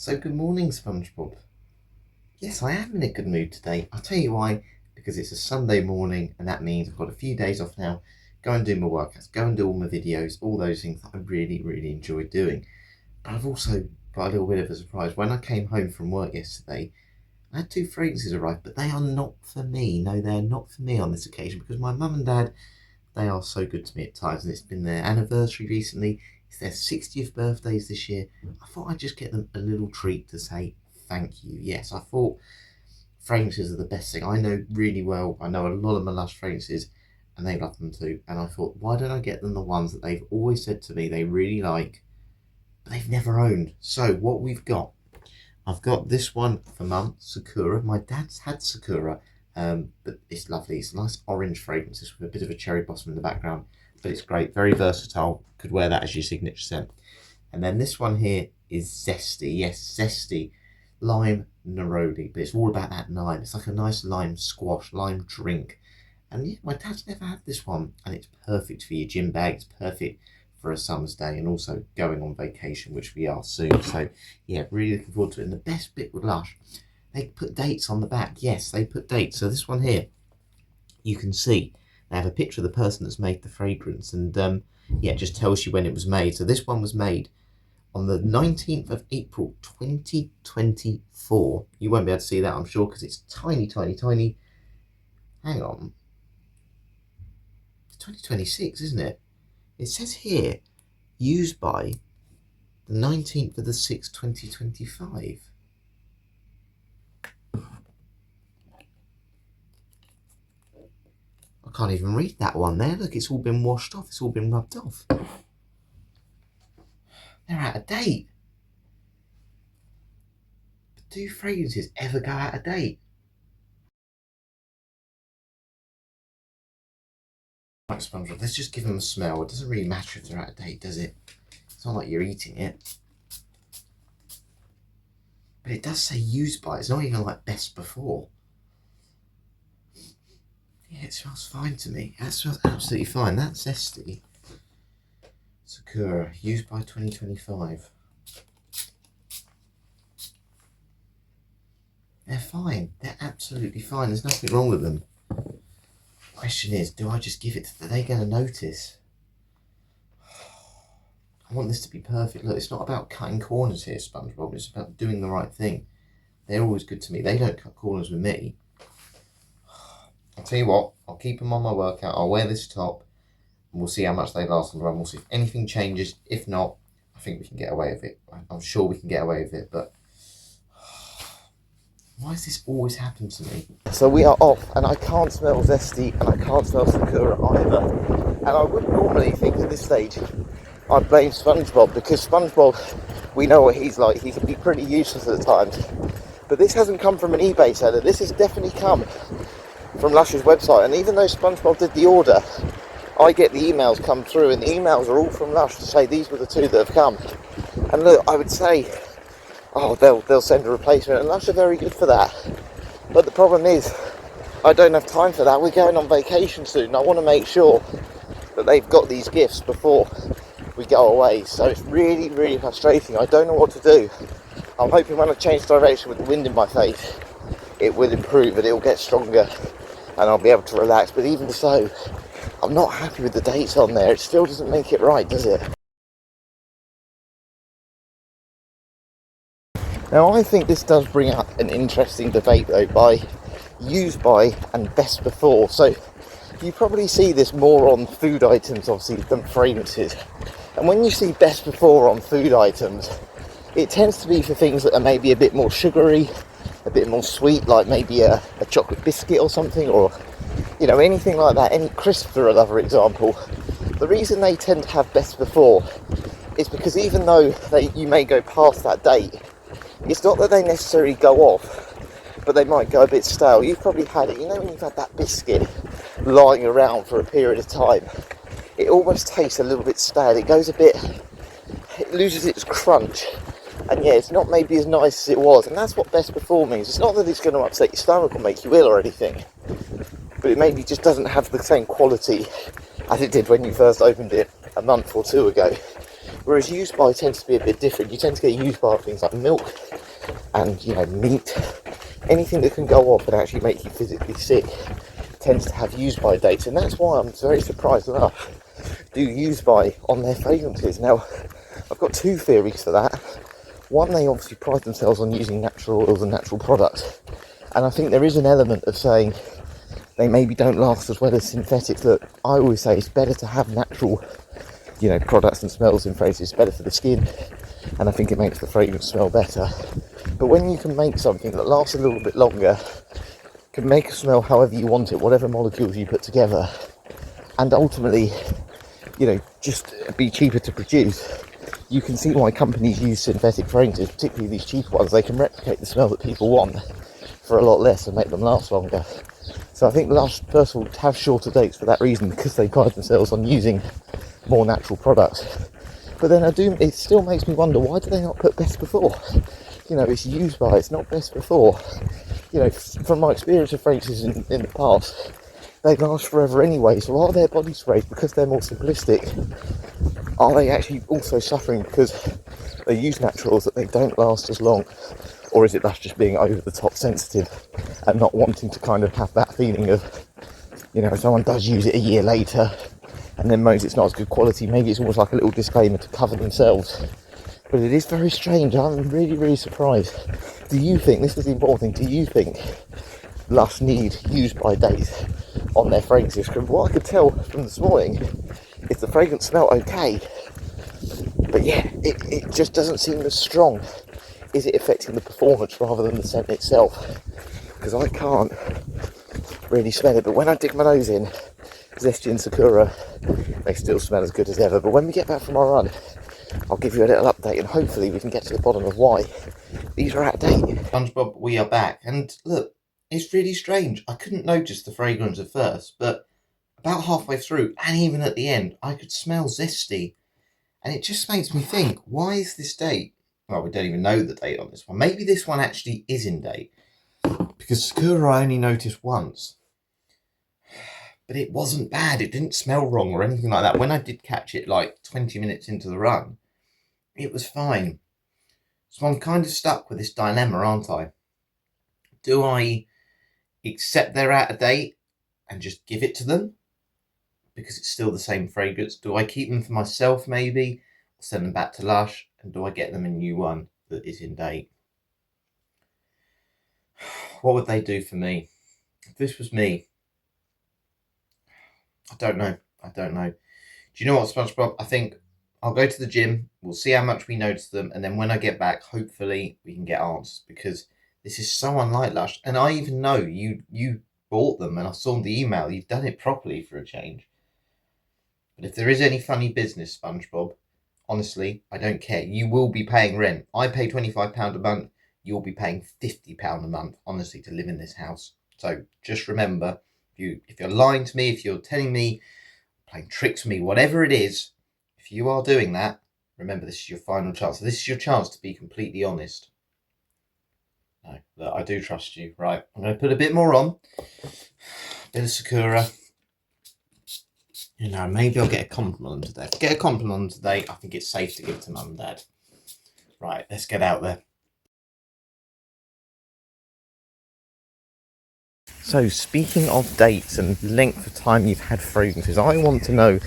So good morning, Spongebob. Yes, I am in a good mood today. I'll tell you why. Because it's a Sunday morning, and that means I've got a few days off now. Go and do my workouts, go and do all my videos, all those things that I really enjoy doing. But I've also got a little bit of a surprise. When I came home from work yesterday, I had two fragrances arrive, but they are not for me. No, they're not for me on this occasion because my mum and dad, they are so good to me at times, and it's been their anniversary recently. It's their 60th birthdays this year. I thought I'd just get them a little treat to say thank you. Yes, I thought fragrances are the best thing. I know really well, I know a lot of my Lush fragrances, and they love them too. And I thought, why don't I get them the ones that they've always said to me they really like, but they've never owned. So what we've got, I've got this one for Mum, Sakura. My dad's had Sakura, but it's lovely. It's a nice orange fragrance with a bit of a cherry blossom in the background, but it's great, very versatile. Could wear that as your signature scent. And then this one here is Zesty. Yes, Zesty. Lime neroli, but it's all about that lime. It's like a nice lime squash, lime drink. And yeah, my dad's never had this one, and it's perfect for your gym bag. It's perfect for a summer's day, and also going on vacation, which we are soon. So yeah, really looking forward to it. And the best bit with Lush, they put dates on the back. Yes, they put dates. So this one here, you can see they have a picture of the person that's made the fragrance, and yeah, it just tells you when it was made. So this one was made on the 19th of April 2024. You won't be able to see that, I'm sure, because it's tiny. Hang on. It's 2026, isn't it? It says here, used by the 19th of the 6th, 2025. I can't even read that one there. Look, it's all been washed off. It's all been rubbed off. They're out of date. But do fragrances ever go out of date? Right, Spongebob, let's just give them a smell. It doesn't really matter if they're out of date, does it? It's not like you're eating it. But it does say used by. It's not even like best before. Yeah, it smells fine to me. That smells absolutely fine. That's Zesty. Sakura, used by 2025. They're fine. They're absolutely fine. There's nothing wrong with them. Question is, do I just give it to, are they going to notice? I want this to be perfect. Look, it's not about cutting corners here, Spongebob. It's about doing the right thing. They're always good to me. They don't cut corners with me. I'll tell you what, I'll keep them on my workout. I'll wear this top, and we'll see how much they last on the run. We'll see if anything changes. If not, I think we can get away with it. I'm sure we can get away with it, but why does this always happen to me? So we are off, and I can't smell Zesty, and I can't smell Sakura either. And I wouldn't normally think at this stage I'd blame Spongebob, because Spongebob, we know what he's like. He can be pretty useless at times. But this hasn't come from an eBay seller. This has definitely come from Lush's website. And even though Spongebob did the order, I get the emails come through, and the emails are all from Lush to say these were the two that have come. And look, I would say, oh, they'll send a replacement, and Lush are very good for that. But the problem is, I don't have time for that. We're going on vacation soon. I want to make sure that they've got these gifts before we go away. So it's really frustrating. I don't know what to do. I'm hoping when I change direction with the wind in my face, it will improve and it will get stronger and I'll be able to relax. But even so, I'm not happy with the dates on there. It still doesn't make it right, does it? Now, I think this does bring up an interesting debate though, by used by and best before. So you probably see this more on food items obviously than fragrances. And when you see best before on food items, it tends to be for things that are maybe a bit more sugary, a bit more sweet, like maybe a chocolate biscuit or something, or you know, anything like that. Any crisps are another example. The reason they tend to have best before is because even though you may go past that date, it's not that they necessarily go off, but they might go a bit stale. You've probably had it, you know, when you've had that biscuit lying around for a period of time, it almost tastes a little bit stale. It goes a bit, it loses its crunch, and yeah, it's not maybe as nice as it was. And that's what best before means. It's not that it's going to upset your stomach or make you ill or anything, but it maybe just doesn't have the same quality as it did when you first opened it a month or two ago. Whereas used by tends to be a bit different. You tend to get used by things like milk and, you know, meat. Anything that can go off and actually make you physically sick tends to have used by dates, and that's why I'm very surprised enough do use by on their fragrances. Now, I've got two theories for that. One, they obviously pride themselves on using natural oils and natural products, and I think there is an element of saying they maybe don't last as well as synthetics. Look, I always say it's better to have natural, you know, products and smells in fragrances. It's better for the skin, and I think it makes the fragrance smell better. But when you can make something that lasts a little bit longer, can make a smell however you want it, whatever molecules you put together, and ultimately, you know, just be cheaper to produce, you can see why companies use synthetic fragrances, particularly these cheaper ones. They can replicate the smell that people want for a lot less and make them last longer. So I think Lush, first of all, have shorter dates for that reason, because they pride themselves on using more natural products. But then it still makes me wonder, why do they not put best before? You know, it's used by, it's not best before. You know, from my experience of fragrances in the past, they last forever anyway. So are their body sprays, because they're more simplistic, are they actually also suffering because they use naturals that they don't last as long? Or is it Lush just being over the top sensitive and not wanting to kind of have that feeling of, you know, if someone does use it a year later and then moans it's not as good quality, maybe it's almost like a little disclaimer to cover themselves. But it is very strange. I'm really, really surprised. Do you think, this is the important thing, do you think Lush need used by dates on their fragrances? Because what I could tell from this morning is the fragrance smelled okay, but yeah, it just doesn't seem as strong. Is it affecting the performance rather than the scent itself? Because I can't really smell it, but when I dig my nose in, Zesty and Sakura, they still smell as good as ever. But when we get back from our run, I'll give you a little update, and hopefully we can get to the bottom of why these are out of date. Spongebob, we are back, and look, it's really strange. I couldn't notice the fragrance at first, but about halfway through, and even at the end, I could smell Zesty, and it just makes me think, why is this date? Well, we don't even know the date on this one. Maybe this one actually is in date, because Sakura I only noticed once. But it wasn't bad. It didn't smell wrong or anything like that. When I did catch it like 20 minutes into the run, it was fine. So I'm kind of stuck with this dilemma, aren't I? Do I accept they're out of date and just give it to them because it's still the same fragrance? Do I keep them for myself maybe, or send them back to Lush? And do I get them a new one that is in date? What would they do for me? If this was me, I don't know. Do you know what, Spongebob? I think I'll go to the gym. We'll see how much we notice them. And then when I get back, hopefully we can get answers, because this is so unlike Lush. And I even know you bought them, and I saw the email. You've done it properly for a change. But if there is any funny business, Spongebob, honestly, I don't care. You will be paying rent. I pay £25 a month. You'll be paying £50 a month, honestly, to live in this house. So just remember, if you're lying to me, if you're telling me, playing tricks with me, whatever it is, if you are doing that, remember, this is your final chance. This is your chance to be completely honest. No, look, I do trust you. Right, I'm going to put a bit more on. A bit of Sakura. You know, maybe I'll get a compliment today. If I get a compliment today, I think it's safe to give to Mum and Dad. Right, let's get out there. So, speaking of dates and length of time you've had fragrances, I want to know,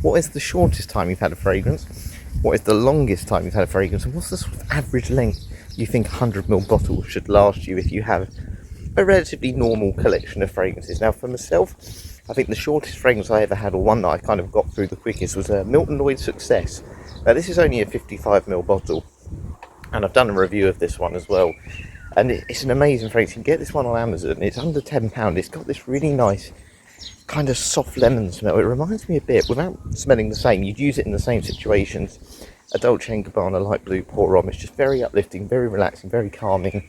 what is the shortest time you've had a fragrance? What is the longest time you've had a fragrance? And what's the sort of average length you think 100ml bottle should last you if you have a relatively normal collection of fragrances? Now, for myself, I think the shortest fragrance I ever had, or one that I kind of got through the quickest, was a Milton Lloyd Success. Now, this is only a 55ml bottle, and I've done a review of this one as well. And it's an amazing fragrance. You can get this one on Amazon. It's under £10. It's got this really nice kind of soft lemon smell. It reminds me a bit, without smelling the same, you'd use it in the same situations, a Dolce & Gabbana light blue pour on. It's just very uplifting, very relaxing, very calming.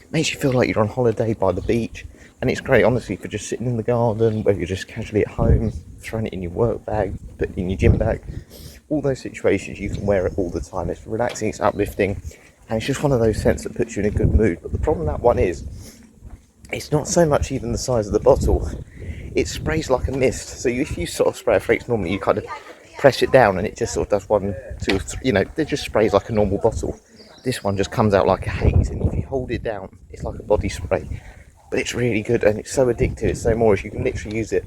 Makes you feel like you're on holiday by the beach. And it's great, honestly, for just sitting in the garden, whether you're just casually at home, throwing it in your work bag, putting it in your gym bag. All those situations, you can wear it all the time. It's relaxing, it's uplifting. And it's just one of those scents that puts you in a good mood. But the problem with that one is, it's not so much even the size of the bottle. It sprays like a mist. So if you sort of spray a fragrance, normally you kind of press it down and it just sort of does 1, 2, 3, you know, it just sprays like a normal bottle. This one just comes out like a haze, and if you hold it down, it's like a body spray. But it's really good, and it's so addictive. It's so Moorish. You can literally use it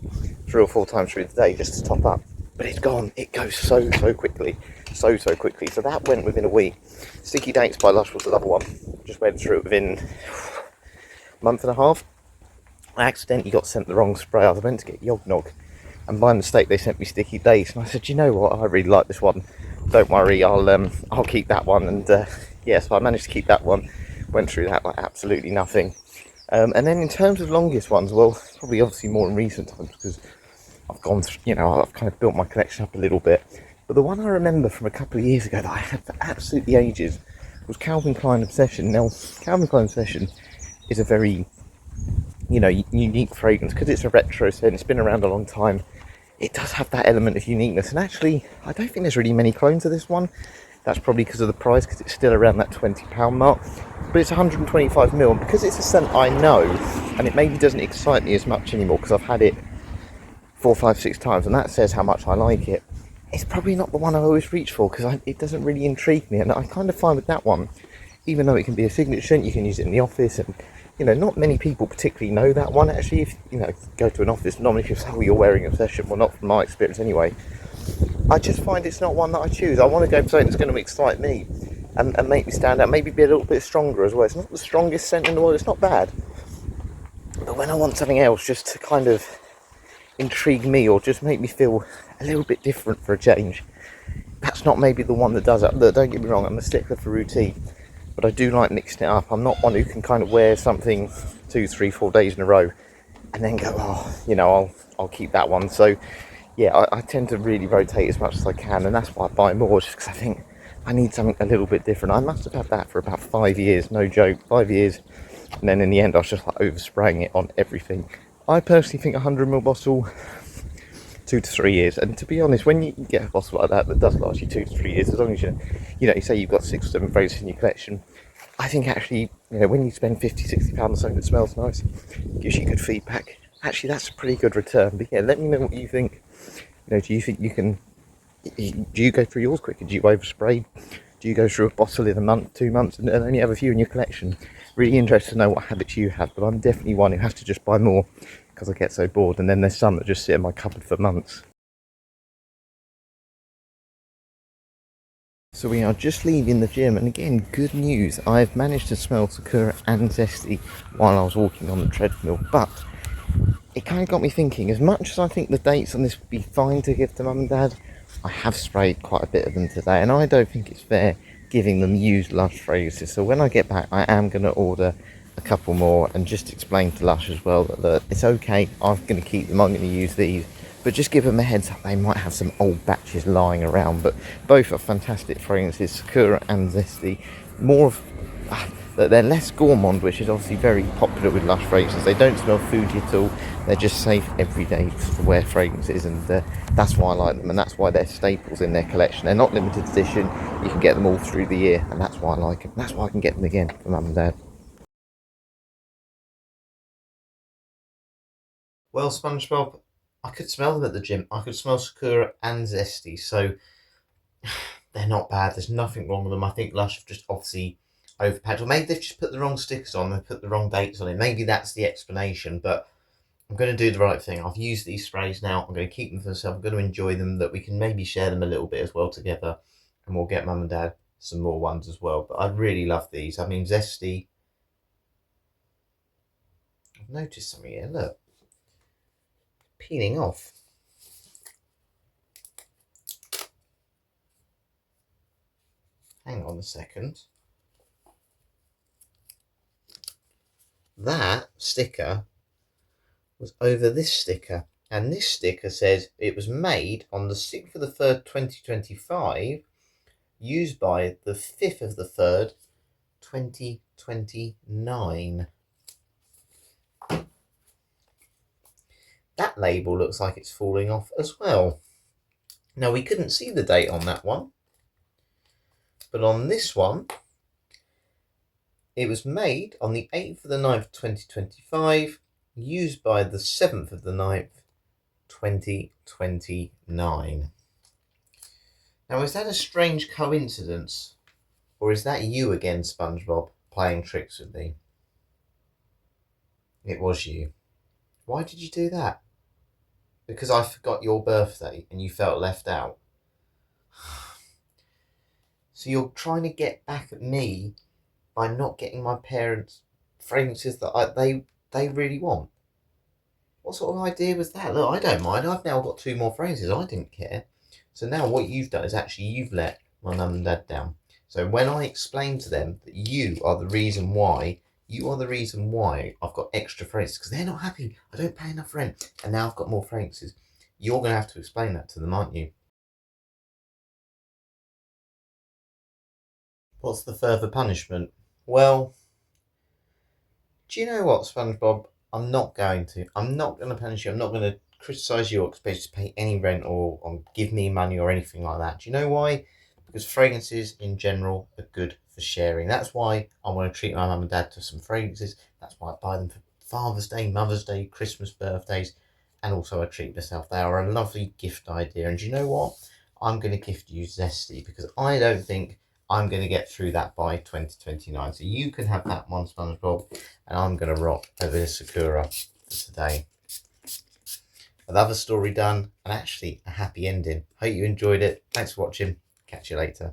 3 or 4 times through the day just to top up. But it's gone. It goes so quickly, so quickly. So that went within a week. Sticky Dates by Lush was another one. Just went through it within a month and a half. I accidentally got sent the wrong spray. I was meant to get Yog Nog, and by mistake they sent me Sticky Dates. And I said, you know what? I really like this one. Don't worry, I'll keep that one. And yeah, so I managed to keep that one. Went through that like absolutely nothing. And then in terms of longest ones, well, probably obviously more in recent times, because I've gone through, you know, I've kind of built my collection up a little bit. But the one I remember from a couple of years ago that I had for absolutely ages was Calvin Klein Obsession. Now, Calvin Klein Obsession is a very, you know, unique fragrance because it's a retro scent. It's been around a long time. It does have that element of uniqueness, and actually I don't think there's really many clones of this one. That's probably because of the price, because it's still around that £20 mark, but it's 125ml, and because it's a scent I know, and it maybe doesn't excite me as much anymore because I've had it 4, 5, 6 times, and that says how much I like it. It's probably not the one I always reach for because it doesn't really intrigue me, and I kind of find with that one, even though it can be a signature scent, you can use it in the office, and you know, not many people particularly know that one. Actually, if you know, go to an office, normally people say, oh, you're wearing Obsession. Well, not from my experience anyway. I just find it's not one that I choose. I want to go for something that's going to excite me and make me stand out, maybe be a little bit stronger as well. It's not the strongest scent in the world, it's not bad. But when I want something else just to kind of intrigue me or just make me feel a little bit different for a change, that's not maybe the one that does it. Look, don't get me wrong, I'm a stickler for routine, but I do like mixing it up. I'm not one who can kind of wear something 2, 3, 4 days in a row and then go, oh, you know, I'll keep that one. So yeah, I tend to really rotate as much as I can, and that's why I buy more, just because I think I need something a little bit different. I must have had that for about 5 years, no joke, 5 years, and then in the end I was just like overspraying it on everything. I personally think a 100ml bottle, 2 to 3 years, and to be honest, when you get a bottle like that does last you 2 to 3 years, as long as you know, you say you've got 6 or 7 fragrances in your collection, I think actually, you know, when you spend 50, 60 pounds on something that smells nice, gives you good feedback, actually that's a pretty good return. But yeah, let me know what you think. You know, do you think you can, do you go through yours quicker? Do you overspray? Do you go through a bottle in a month, 2 months, and only have a few in your collection? Really interested to know what habits you have, but I'm definitely one who has to just buy more because I get so bored, and then there's some that just sit in my cupboard for months. So we are just leaving the gym, and again, good news, I've managed to smell Sakura and Zesty while I was walking on the treadmill, but it kind of got me thinking, as much as I think the dates on this would be fine to give to mum and dad, I have sprayed quite a bit of them today, and I don't think it's fair giving them used Lush fragrances. So when I get back, I am going to order a couple more and just explain to Lush as well that it's okay, I'm going to keep them, I'm going to use these, but just give them a heads up, they might have some old batches lying around. But both are fantastic fragrances, Sakura and Zesty. More of they're less gourmand, which is obviously very popular with Lush fragrances. They don't smell foody at all, they're just safe everyday to wear fragrances, and that's why I like them, and that's why they're staples in their collection. They're not limited edition, you can get them all through the year, and that's why I like them. That's why I can get them again for mum and dad. Well, Spongebob, I could smell them at the gym. I could smell Sakura and Zesty, so they're not bad. There's nothing wrong with them. I think Lush have just obviously overpacked, or maybe they've just put the wrong stickers on, they've put the wrong dates on it. Maybe that's the explanation, but I'm going to do the right thing. I've used these sprays now. I'm going to keep them for myself. I'm going to enjoy them, that we can maybe share them a little bit as well together, and we'll get mum and dad some more ones as well. But I really love these. I mean, Zesty, I've noticed something here. Look, peeling off. Hang on a second. That sticker was over this sticker, and this sticker says it was made on the 6th of the 3rd 2025, used by the 5th of the 3rd 2029. That label looks like it's falling off as well. Now, we couldn't see the date on that one, but on this one it was made on the 8th of the 9th 2025, used by the 7th of the 9th 2029. Now, is that a strange coincidence? Or is that you again, Spongebob, playing tricks with me? It was you. Why did you do that? Because I forgot your birthday and you felt left out. So you're trying to get back at me by not getting my parents fragrances that they really want. What sort of idea was that? Look, I don't mind. I've now got 2 more fragrances. I didn't care. So now what you've done is actually you've let my mum and dad down. So when I explain to them that you are the reason why I've got extra fragrances, because they're not happy. I don't pay enough rent, and now I've got more fragrances. You're going to have to explain that to them, aren't you? What's the further punishment? Well, do you know what, SpongeBob? I'm not going to punish you. I'm not going to criticise you or expect you to pay any rent or give me money or anything like that. Do you know why? Because fragrances in general are good for sharing. That's why I want to treat my mum and dad to some fragrances. That's why I buy them for Father's Day, Mother's Day, Christmas, birthdays, and also I treat myself. They are a lovely gift idea. And do you know what? I'm going to gift you Zesty because I don't think I'm going to get through that by 2029. So you can have that one, SpongeBob, and I'm going to rock a bit of Sakura for today. Another story done, and actually a happy ending. Hope you enjoyed it. Thanks for watching. Catch you later.